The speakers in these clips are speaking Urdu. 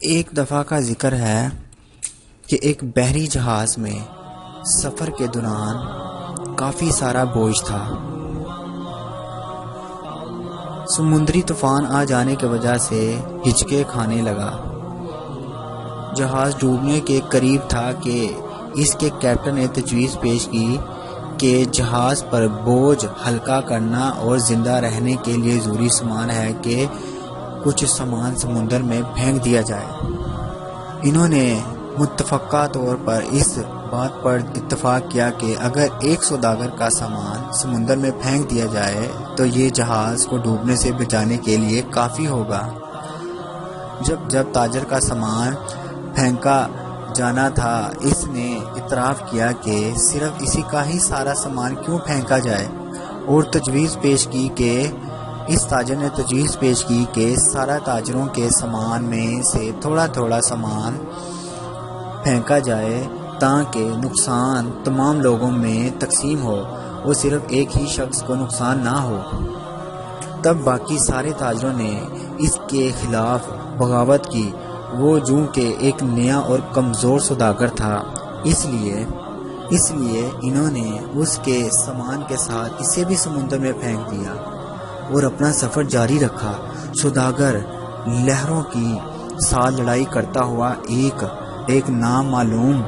ایک دفعہ کا ذکر ہے کہ ایک بحری جہاز میں سفر کے دوران کافی سارا بوجھ تھا۔ سمندری طوفان آ جانے کی وجہ سے ہچکے کھانے لگا۔ جہاز ڈوبنے کے قریب تھا کہ اس کے کیپٹن نے تجویز پیش کی کہ جہاز پر بوجھ ہلکا کرنا اور زندہ رہنے کے لیے ضروری سامان ہے کہ کچھ سامان سمندر میں پھینک دیا جائے۔ انہوں نے متفقہ طور پر اس بات پر اتفاق کیا کہ اگر ایک سوداگر کا سامان سمندر میں پھینک دیا جائے تو یہ جہاز کو ڈوبنے سے بچانے کے لیے کافی ہوگا۔ جب تاجر کا سامان پھینکا جانا تھا، اس نے اعتراف کیا کہ صرف اسی کا ہی سارا سامان کیوں پھینکا جائے، اور اس تاجر نے تجویز پیش کی کہ سارا تاجروں کے سامان میں سے تھوڑا تھوڑا سامان پھینکا جائے تاکہ نقصان تمام لوگوں میں تقسیم ہو اور صرف ایک ہی شخص کو نقصان نہ ہو۔ تب باقی سارے تاجروں نے اس کے خلاف بغاوت کی۔ وہ چونکہ ایک نیا اور کمزور سوداگر تھا، اس لیے انہوں نے اس کے سامان کے ساتھ اسے بھی سمندر میں پھینک دیا اور اپنا سفر جاری رکھا۔ سوداگر لہروں کی ساتھ لڑائی کرتا ہوا ایک نامعلوم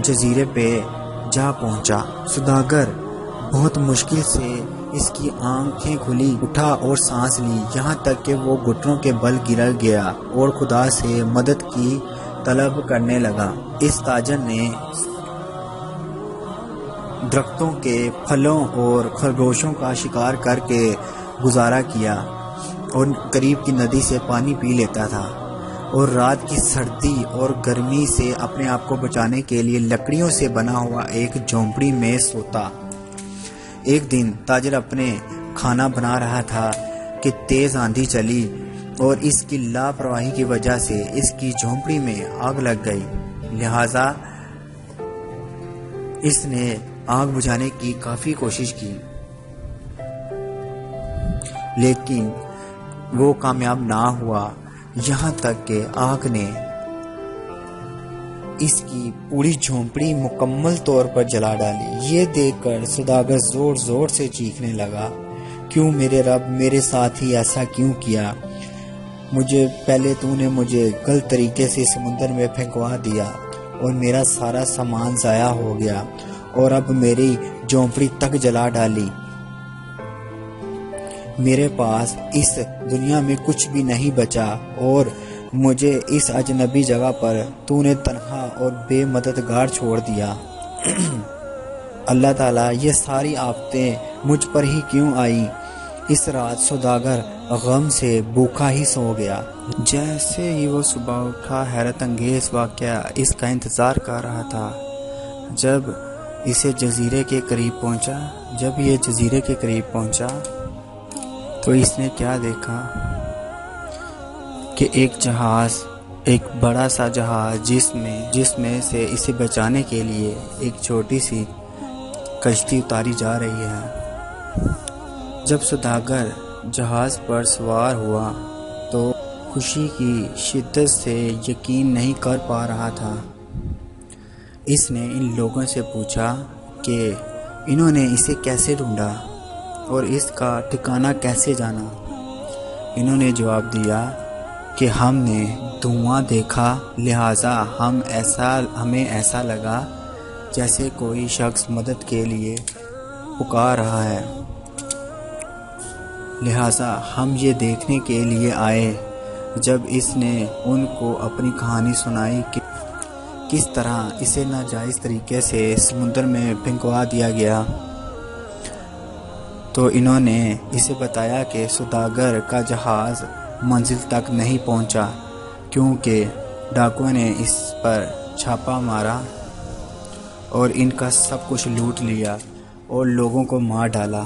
جزیرے پہ جا پہنچا۔ سوداگر بہت مشکل سے اس کی آنکھیں کھلی اٹھا اور سانس لی، یہاں تک کہ وہ گھٹنوں کے بل گر گیا اور خدا سے مدد کی طلب کرنے لگا۔ اس تاجر نے درختوں کے پھلوں اور خرگوشوں کا شکار کر کے گزارا کیا اور قریب کی ندی سے پانی پی لیتا تھا، اور رات کی سردی اور گرمی سے اپنے آپ کو بچانے کے لیے لکڑیوں سے بنا ہوا ایک جھونپڑی میں سوتا۔ ایک دن تاجر اپنے کھانا بنا رہا تھا کہ تیز آندھی چلی اور اس کی لاپرواہی کی وجہ سے اس کی جھونپڑی میں آگ لگ گئی۔ لہذا اس نے آگ بجھانے کی کافی کوشش کی، لیکن وہ کامیاب نہ ہوا، یہاں تک کہ آگ نے اس کی پوری جھونپڑی مکمل طور پر جلا ڈالی۔ یہ دیکھ کر سوداگر زور زور سے چیخنے لگا، کیوں میرے رب، میرے ساتھ ہی ایسا کیوں کیا؟ پہلے تو نے مجھے غلط طریقے سے سمندر میں پھینکوا دیا اور میرا سارا سامان ضائع ہو گیا، اور اب میری جھونپڑی تک جلا ڈالی۔ میرے پاس اس دنیا میں کچھ بھی نہیں بچا، اور مجھے اس اجنبی جگہ پر تو نے تنہا اور بے مددگار چھوڑ دیا۔ اللہ تعالیٰ، یہ ساری آفتیں مجھ پر ہی کیوں آئی؟ اس رات سوداگر غم سے بھوکا ہی سو گیا۔ جیسے ہی وہ صبح اٹھا، حیرت انگیز واقعہ اس کا انتظار کر رہا تھا۔ جب یہ جزیرے کے قریب پہنچا تو اس نے کیا دیکھا کہ ایک بڑا سا جہاز جس میں سے اسے بچانے کے لیے ایک چھوٹی سی کشتی اتاری جا رہی ہے۔ جب سوداگر جہاز پر سوار ہوا تو خوشی کی شدت سے یقین نہیں کر پا رہا تھا۔ اس نے ان لوگوں سے پوچھا کہ انہوں نے اسے کیسے ڈھونڈا اور اس کا ٹھکانہ کیسے جانا۔ انہوں نے جواب دیا کہ ہم نے دھواں دیکھا، لہٰذا ہمیں ایسا لگا جیسے کوئی شخص مدد کے لیے پکار رہا ہے، لہٰذا ہم یہ دیکھنے کے لیے آئے۔ جب اس نے ان کو اپنی کہانی سنائی کہ کس طرح اسے ناجائز طریقے سے سمندر میں پھینکوا دیا گیا، تو انہوں نے اسے بتایا کہ سوداگر کا جہاز منزل تک نہیں پہنچا کیونکہ ڈاکوؤں نے اس پر چھاپا مارا اور ان کا سب کچھ لوٹ لیا اور لوگوں کو مار ڈالا۔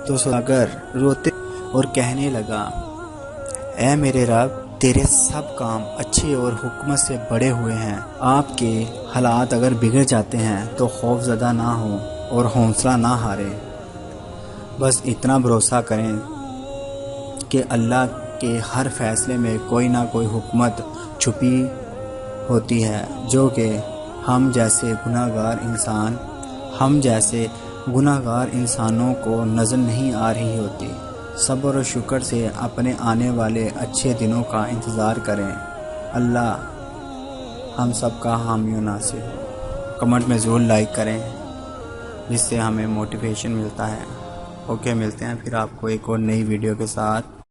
تو سوداگر روتے اور کہنے لگا، اے میرے رب، تیرے سب کام اچھے اور حکمت سے بڑے ہوئے ہیں۔ آپ کے حالات اگر بگڑ جاتے ہیں تو خوف زدہ نہ ہوں اور حوصلہ نہ ہاریں، بس اتنا بھروسہ کریں کہ اللہ کہ ہر فیصلے میں کوئی نہ کوئی حکمت چھپی ہوتی ہے جو کہ ہم جیسے گناہ گار انسانوں کو نظر نہیں آ رہی ہوتی۔ صبر و شکر سے اپنے آنے والے اچھے دنوں کا انتظار کریں۔ اللہ ہم سب کا حامی و ناصر ہو۔ کمنٹ میں ضرور لائک کریں جس سے ہمیں موٹیویشن ملتا ہے۔ اوکے، ملتے ہیں پھر آپ کو ایک اور نئی ویڈیو کے ساتھ۔